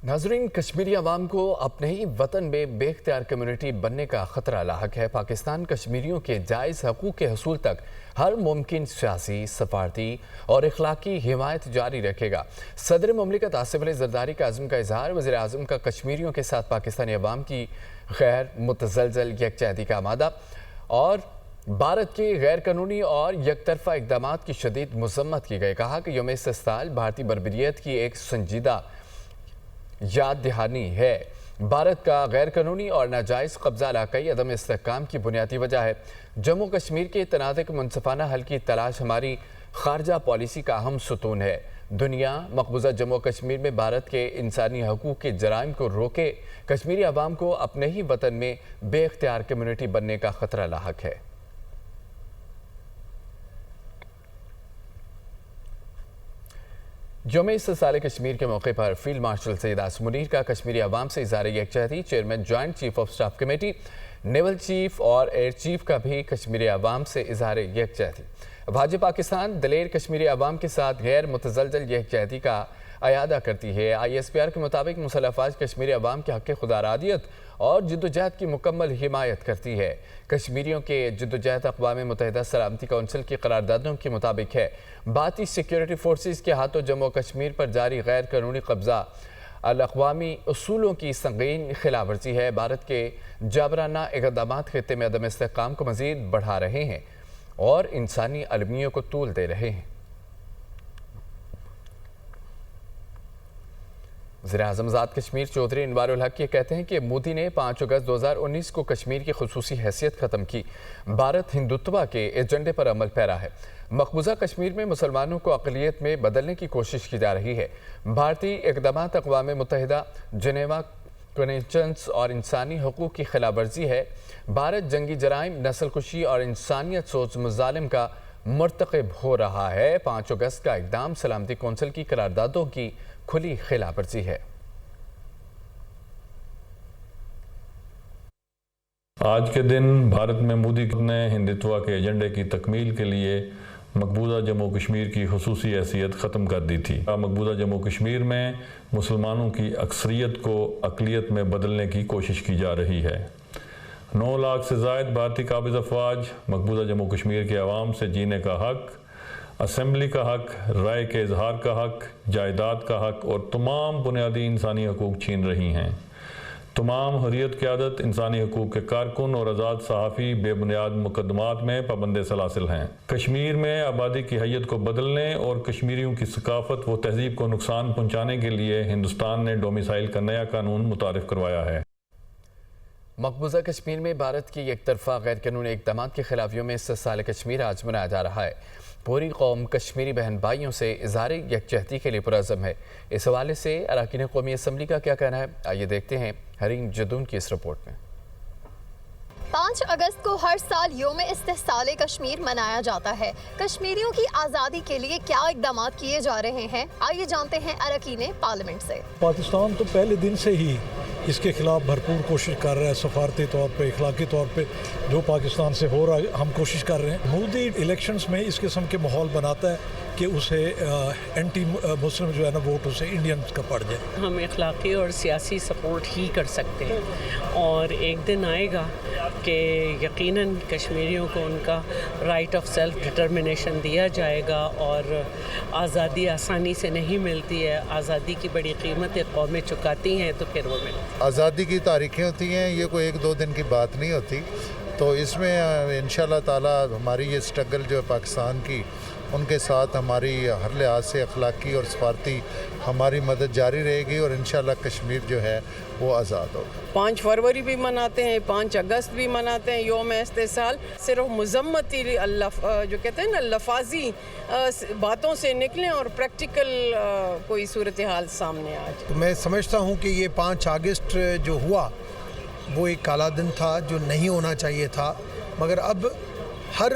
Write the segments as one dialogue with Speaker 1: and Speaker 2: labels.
Speaker 1: नाज़रीन, कश्मीरी अवाम को अपने ही वतन में बेख्तियार कम्युनिटी बनने का खतरा लाहक है। पाकिस्तान कश्मीरियों के जायज़ हकूक़ के हसूल तक हर मुमकिन सियासी, सफारती और इखलाकी हिमायत जारी रखेगा। सदर मुमलिकत आसिफ अली ज़रदारी का अज़्म का इज़हार। वज़ीर आज़म का कश्मीरियों के साथ पाकिस्तानी अवाम की गैर मुतज़लज़ल यकजहती का आमादा और भारत के गैर कानूनी और यकतरफा इक़दामात की शदीद मज़म्मत की गई। कहा कि यौम इस्तिक़लाल भारतीय बरबरियत की एक संजीदा याद दहानी है। भारत का गैर कानूनी और नाजायज़ कब्ज़ा इलाक़ाई अदम इस्तेहकाम की बुनियादी वजह है। जम्मू कश्मीर के तनाज़े के मुनसिफ़ाना हल की तलाश हमारी खारजा पॉलिसी का अहम सुतून है। दुनिया मकबूजा जम्मू कश्मीर में भारत के इंसानी हकूक़ के जराइम को रोके। कश्मीरी अवाम को अपने ही वतन में बेख्तियार कम्युनिटी बनने का खतरा लाहक है। यौम इस्तिक़लाल कश्मीर के मौके पर फील्ड मार्शल सैयद आसिम मुनीर का कश्मीरी अवाम से इज़हार यकजहती। Chairman joint chief of staff committee, naval chief और एयर चीफ का भी कश्मीरी अवाम से इज़हार यकजहती। भाजपा पाकिस्तान दलेर कश्मीरी अवाम के साथ गैर मुतज़लज़ल यकजहती का अयादा करती है। ISPR के मुताबिक मुसल्लह अफ़वाज कश्मीरी अवाम के हक़ खुदारादियत और जद्दोजहद की मुकम्मल हिमायत करती है। कश्मीरियों के जद्दोजहद अक़वाम मुत्तहिदा सलामती कौंसिल की करारदादों के मुताबिक है। भारतीय सिक्योरिटी फोर्सेस के हाथों जम्मू कश्मीर पर जारी गैर कानूनी कब्ज़ा अल-अक़वामी उसूलों की संगीन खिलाफ वर्जी है। भारत के जाबराना इक़दामात ख़ित्ते में अदम इस्तेहकाम को मज़ीद बढ़ा रहे हैं और इंसानी अलमियों को तूल दे रहे हैं। वज़ीर-ए-आज़म आज़ाद कश्मीर चौधरी अनवार उल हक ये कहते हैं कि मोदी ने 5 अगस्त 2019 को कश्मीर की खुसूसी हैसियत ख़त्म की। भारत हिंदुत्व के एजेंडे पर अमल पैरा है। मकबूजा कश्मीर में मुसलमानों को अक़लियत में बदलने की कोशिश की जा रही है। भारतीय इक़दामात अक़वाम मुत्तहिदा, जेनेवा कन्वेंशंस और इंसानी हकूक़ की खिलाफ वर्जी है। भारत जंगी जराइम, नस्ल कुशी और इंसानियत सोच मज़ालिम का मर्तकब हो रहा है। 5 अगस्त का इक़दाम सलामती कौंसिल की करारदादों की खुली खिलाफ वर्जी है।
Speaker 2: आज के दिन भारत में मोदी ने हिंदुत्व के एजेंडे की तकमील के लिए मकबूजा जम्मू कश्मीर की खुसूसी हैसियत ख़त्म कर दी थी। मकबूजा जम्मू कश्मीर में मुसलमानों की अक्सरियत को अक़लियत में बदलने की कोशिश की जा रही है। 9 लाख से ज़ायद भारतीय काबिज़ अफ़वाज मकबूजा जम्मू कश्मीर के अवाम से जीने का हक़, असम्बली का हक़, राय के इजहार का हक़, जायदाद का हक़ और तमाम बुनियादी इंसानी हकूक़ छीन रही हैं। तमाम हुर्रियत क़यादत, इंसानी हकूक़ के कारकुन और आज़ाद सहाफ़ी बेबुनियाद मुकदमात में पाबंद सलासिल हैं। कश्मीर में आबादी की हैयत को बदलने और कश्मीरियों की सकाफ़त व तहज़ीब को नुकसान पहुँचाने के लिए हिंदुस्तान ने डोमिसाइल का नया कानून मुतारिफ़ करवाया है।
Speaker 1: मकबूजा कश्मीर में भारत की एक तरफा गैर कानूनी इक़दामात के खिलाफ यौम इस्तिक़लाल कश्मीर आज मनाया जा रहा है। पूरी कौम कश्मीरी बहन भाइयों से इज़हार यकजहती के लिए पुरअज़्म है। इस हवाले से अरकान कौमी असम्बली का क्या कहना है, आइए देखते हैं हरीम जदून की इस रिपोर्ट में।
Speaker 3: 5 अगस्त को हर साल यौम इस्तिक़लाल कश्मीर मनाया जाता है। कश्मीरियों की आज़ादी के लिए क्या इक़दाम किए जा रहे हैं, आइए जानते हैं अरकान पार्लियामेंट से।
Speaker 4: पाकिस्तान तो पहले दिन से ही इसके खिलाफ भरपूर कोशिश कर रहा है। सफारती तौर पे, इखलाकी तौर पे जो पाकिस्तान से हो रहा है हम कोशिश कर रहे हैं। मोदी इलेक्शंस में इस किस्म के माहौल बनाता है कि उसे एंटी मुस्लिम जो है ना वोट उसे इंडियंस का पड़ जाए।
Speaker 5: हम इखलाकी और सियासी सपोर्ट ही कर सकते हैं और एक दिन आएगा कि यकीनन कश्मीरियों को उनका राइट ऑफ सेल्फ डिटर्मिनेशन दिया जाएगा और आज़ादी आसानी से नहीं मिलती है। आज़ादी की बड़ी कीमतें कौमें चुकाती हैं तो फिर वो मिलती है।
Speaker 6: आज़ादी की तारीखें होती हैं, ये कोई 1-2 दिन की बात नहीं होती। तो इसमें इंशाल्लाह ताला हमारी ये स्ट्रगल जो है पाकिस्तान की, उनके साथ हमारी हर लिहाज से अखलाकी और सफारती हमारी मदद जारी रहेगी और इंशाल्लाह कश्मीर जो है वो आज़ाद होगा।
Speaker 5: 5 फरवरी भी मनाते हैं, 5 अगस्त भी मनाते हैं यौम इस्तिक़लाल। सिर्फ मज़म्मती जो कहते हैं ना लफाजी बातों से निकलें और प्रैक्टिकल कोई सूरत हाल सामने आ जाए।
Speaker 7: तो मैं समझता हूँ कि ये 5 अगस्त जो हुआ वो एक काला दिन था जो नहीं होना चाहिए था, मगर अब हर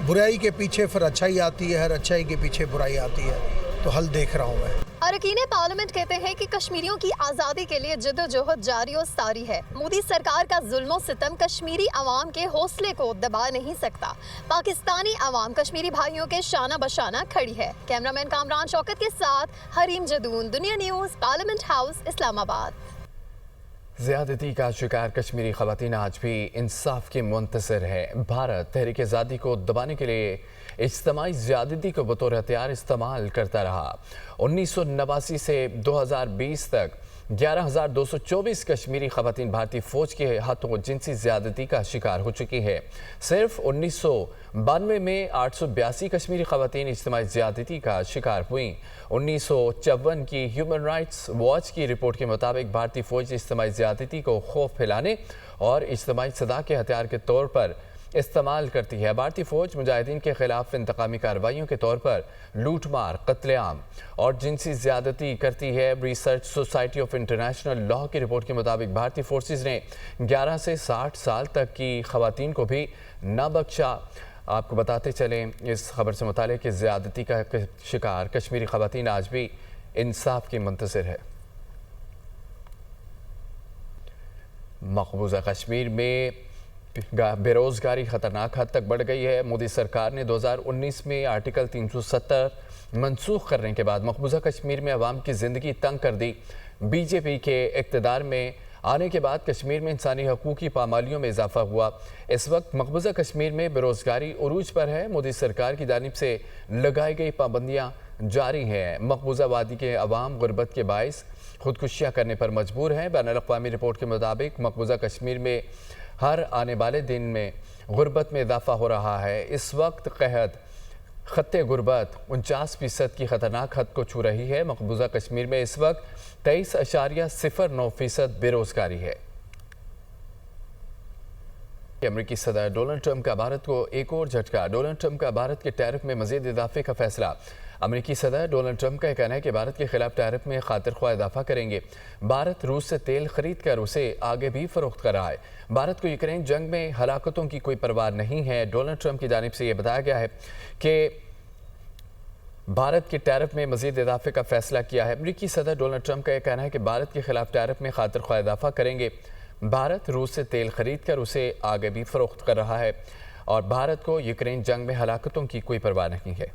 Speaker 7: बुराई के पीछे फिर अच्छाई आती है, हर अच्छाई के पीछे बुराई आती है, तो हल देख रहा हूँ मैं।
Speaker 3: अरकान पार्लियामेंट कहते हैं कि कश्मीरियों की आज़ादी के लिए जद्दोजहद जारी और सारी है। मोदी सरकार का जुल्म सितम कश्मीरी अवाम के हौसले को दबा नहीं सकता। पाकिस्तानी अवाम कश्मीरी भाइयों के शाना बशाना खड़ी है। कैमरामैन कामरान शौकत के साथ हरीम जदून, दुनिया न्यूज़, पार्लियामेंट हाउस, इस्लामाबाद।
Speaker 1: ज़्यादती का शिकार कश्मीरी ख़वातीन आज भी इंसाफ के मुंतज़िर है। भारत तहरीक आज़ादी को दबाने के लिए इज्तिमाई ज़्यादती को बतौर हथियार इस्तेमाल करता रहा। 1989 से 2020 तक 11,224 कश्मीरी ख़वातीन भारतीय फ़ौज के हाथों जिनसी ज़्यादती का शिकार हो चुकी है। सिर्फ 1992 में 882 कश्मीरी ख़वातीन इज्तिमाई ज़्यादती का शिकार हुई। 1954 की ह्यूमन राइट्स वॉच की रिपोर्ट के मुताबिक भारतीय फ़ौज इज्तिमाई ज़्यादती को खौफ फैलाने और इज्तिमाई सदा के हथियार के तौर पर इस्तेमाल करती है। भारतीय फ़ौज मुजाहिदीन के खिलाफ इंतकामी कार्रवाइयों के तौर पर लूटमार, कत्लेआम और जिनसी ज़्यादती करती है। Research society of international law की रिपोर्ट के मुताबिक भारतीय फोर्सेस ने 11 से 60 साल तक की ख़वातीन को भी न बख्शा। आपको बताते चलें इस खबर से मुतालिक कि ज़्यादती का शिकार कश्मीरी ख़वातीन आज भी इंसाफ की मुंतज़िर है। मकबूजा कश्मीर में बेरोज़गारी ख़तरनाक हद तक बढ़ गई है। मोदी सरकार ने 2019 में आर्टिकल 370 मनसूख करने के बाद मकबूजा कश्मीर में अवाम की ज़िंदगी तंग कर दी। बीजेपी के इक़्तिदार में आने के बाद कश्मीर में इंसानी हकूक़ की पामालियों में इजाफा हुआ। इस वक्त मकबूजा कश्मीर में बेरोज़गारी उरूज पर है। मोदी सरकार की जानिब से लगाई गई पाबंदियाँ जारी हैं। मकबूजा वादी के अवाम गुर्बत के बाइस खुदकुशियाँ करने पर मजबूर हैं। बैनुल-अक़वामी रिपोर्ट के मुताबिक मकबूजा कश्मीर में हर आने वाले दिन में गुर्बत में इजाफा हो रहा है। इस वक्त कहत खत्ते गुर्बत 49% की ख़तरनाक हद को छू रही है। मकबूजा कश्मीर में इस वक्त 23.09% बेरोज़गारी है। अमेरिकी सदर डोनाल्ड ट्रंप का भारत को एक और झटका। डोनाल्ड ट्रंप का भारत के टैरिफ में मज़ीद इजाफे का फैसला। अमेरिकी सदर डोनाल्ड ट्रंप का कहना है कि भारत के खिलाफ टैरिफ में खातिर ख्वाह इजाफा करेंगे। भारत रूस से तेल खरीद कर उसे आगे भी फरोख्त कर रहा है। भारत को यूक्रेन जंग में हलाकतों की कोई परवाह नहीं है। डोनाल्ड ट्रंप की जानिब से यह बताया गया है कि भारत के टैरिफ में मज़ीद इजाफे का फैसला किया है। अमेरिकी सदर डोनाल्ड ट्रंप का यह कहना है कि भारत के खिलाफ टैरिफ में खातिर ख्वाह इजाफा करेंगे। भारत रूस से तेल खरीद कर उसे आगे भी फरोख्त कर रहा है और भारत को यूक्रेन जंग में हलाकतों की कोई परवाह नहीं है।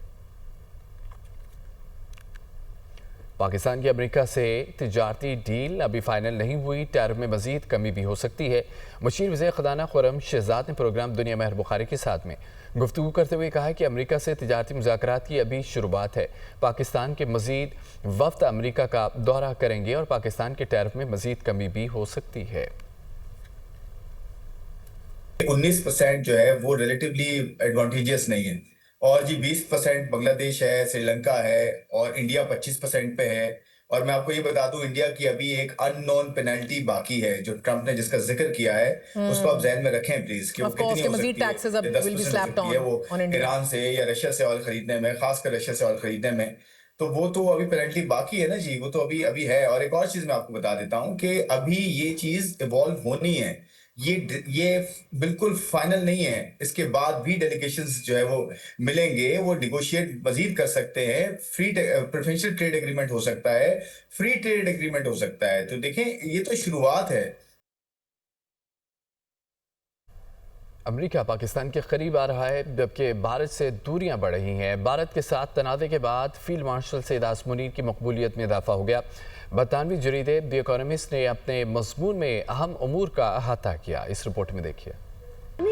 Speaker 1: पाकिस्तान की अमेरिका से तिजारती डील अभी फाइनल नहीं हुई। टैरिफ में मज़ीद कमी भी हो सकती है। मुशीर वज़ीर ख़ज़ाना खुर्रम शहज़ाद ने प्रोग्राम दुनिया महर बुखारी के साथ में गुफ्तगू करते हुए कहा कि अमेरिका से तिजारती मुज़ाकरात की अभी शुरुआत है। पाकिस्तान के मज़ीद वफ़द अमेरिका का दौरा करेंगे और पाकिस्तान के टैरिफ में मज़ीद कमी भी हो सकती है।
Speaker 8: 19% जो है वो रिलेटिवली एडवांटेजियस नहीं है और जी 20% बांग्लादेश है, श्रीलंका है और इंडिया 25% पे है। और मैं आपको ये बता दूं, इंडिया की अभी एक अननोन पेनल्टी बाकी है जो ट्रंप ने जिसका जिक्र किया है, उसको आप ज़हन में रखें प्लीज कि वो कितनी हो सकती है। वो ईरान से या रशिया से ऑयल खरीदने में, खासकर रशिया से ऑयल खरीदने में, तो वो तो अभी पेनल्टी बाकी है ना जी, वो तो अभी है। और एक और चीज़ मैं आपको बता देता हूँ कि अभी ये चीज़ इवॉल्व होनी है, ये बिल्कुल फाइनल नहीं है। इसके बाद भी डेलीगेशंस जो है वो मिलेंगे, वो निगोशिएट मजीद कर सकते हैं। प्रेफरेंशियल ट्रेड एग्रीमेंट हो सकता है, फ्री ट्रेड एग्रीमेंट हो सकता है। तो देखें, ये तो शुरुआत है।
Speaker 1: अमेरिका पाकिस्तान के करीब आ रहा है जबकि भारत से दूरियां बढ़ रही हैं। भारत के साथ तनाज़े के बाद फील्ड मार्शल सैयद आसिम मुनीर की मकबूलियत में इजाफा हो गया। बरतानवी जरीदे द इकोनॉमिस्ट ने अपने मज़मून में अहम उमूर का अहाता किया। इस रिपोर्ट में देखिए।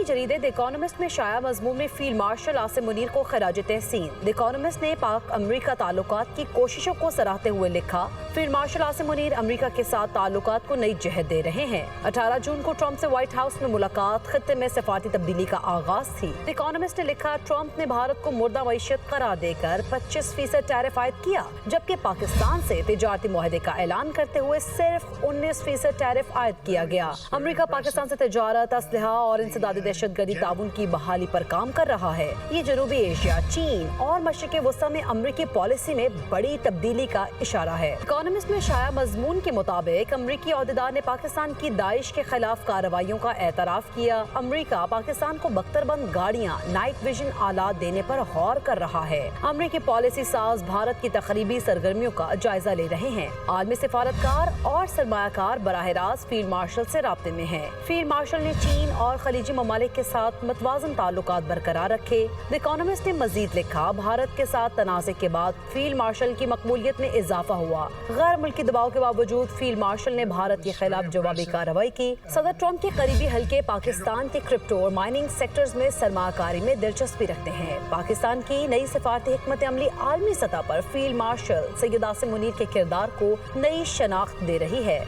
Speaker 9: जरीदे द इकोनॉमिस्ट में शाया मज़मून में फील्ड मार्शल आसिम मुनीर को खराज तहसीन। द इकोनॉमिस्ट ने पाक अमरीका ताल्लुकात की कोशिशों को सराहते हुए लिखा, फील्ड मार्शल आसिम मुनीर अमरीका के साथ ताल्लुकात को नई जहत दे रहे हैं। 18 जून को ट्रंप से व्हाइट हाउस में मुलाकात खित्ते में सफारती तब्दीली का आगाज थी। द इकोनॉमिस्ट ने लिखा, ट्रंप ने भारत को मुर्दा मईशत करार देकर 25% टैरिफ आयद किया, जबकि पाकिस्तान से तिजारती मुआहदे का ऐलान करते हुए सिर्फ 19% टैरिफ आयद किया गया। अमरीका पाकिस्तान से तिजारत, असलहा और इंसदादी दहशत गर्दी ताउन की बहाली पर काम कर रहा है। ये जनूबी एशिया, चीन और मशरिक वस्ती में अमरीकी पॉलिसी में बड़ी तब्दीली का इशारा है। इकोनॉमिस्ट में शाया मजमून के मुताबिक अमरीकी अहदेदार ने पाकिस्तान की दाइश के खिलाफ कार्रवाइयों का एतराफ़ किया। अमरीका पाकिस्तान को बख्तरबंद गाड़ियाँ, नाइट विजन आलात देने पर गौर कर रहा है। अमरीकी पॉलिसी साज भारत की तकरीबी सरगर्मियों का जायजा ले रहे हैं। आलमी सिफारतकार और सरमायाकार बराह रास्त फील्ड मार्शल से राब्ते में हैं। फील्ड मार्शल ने चीन और खलीजी ममालिक के साथ मतवाजन ताल्लुकात बरकरार रखे। द इकोनॉमिस्ट ने मजीद लिखा, भारत के साथ तनाज़े के बाद फील्ड मार्शल की मकबूलियत में इजाफा हुआ। गैर मुल्की दबाव के बावजूद फील्ड मार्शल ने भारत के खिलाफ जवाबी कार्रवाई की। सदर ट्रंप के करीबी हल्के पाकिस्तान के क्रिप्टो और माइनिंग सेक्टर्स में सरमाकारी में दिलचस्पी रखते हैं। पाकिस्तान की नई सिफारती हिकमत अमली आलमी सतह पर फील्ड मार्शल सैयद आसिम मुनीर के किरदार को नई शनाख्त दे रही है।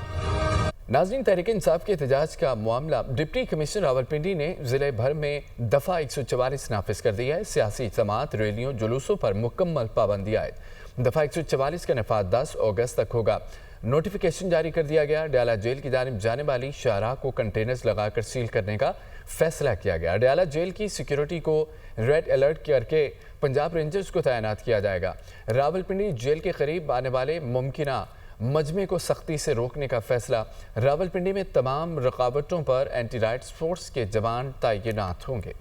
Speaker 1: नाज़रीन, तहरीक इंसाफ के एहतजाज का मामला डिप्टी कमिश्नर रावलपिंडी ने ज़िले भर में दफ़ा 144 नाफिज कर दिया है। सियासी जमात, रैलियों, जुलूसों पर मुकम्मल पाबंदी आयद। दफ़ा 144 का नफाज 10 अगस्त तक होगा। नोटिफिकेशन जारी कर दिया गया। डयाला जेल की जानिब जाने वाली शाहराह को कंटेनर्स लगाकर सील करने का फैसला किया गया। डयाला जेल की सिक्योरिटी को रेड अलर्ट करके पंजाब रेंजर्स को तैनात किया जाएगा। रावलपिंडी जेल के करीब आने वाले मुमकिना मजमे को सख्ती से रोकने का फैसला। रावलपिंडी में तमाम रकावटों पर एंटी राइट्स फोर्स के जवान तैनात होंगे।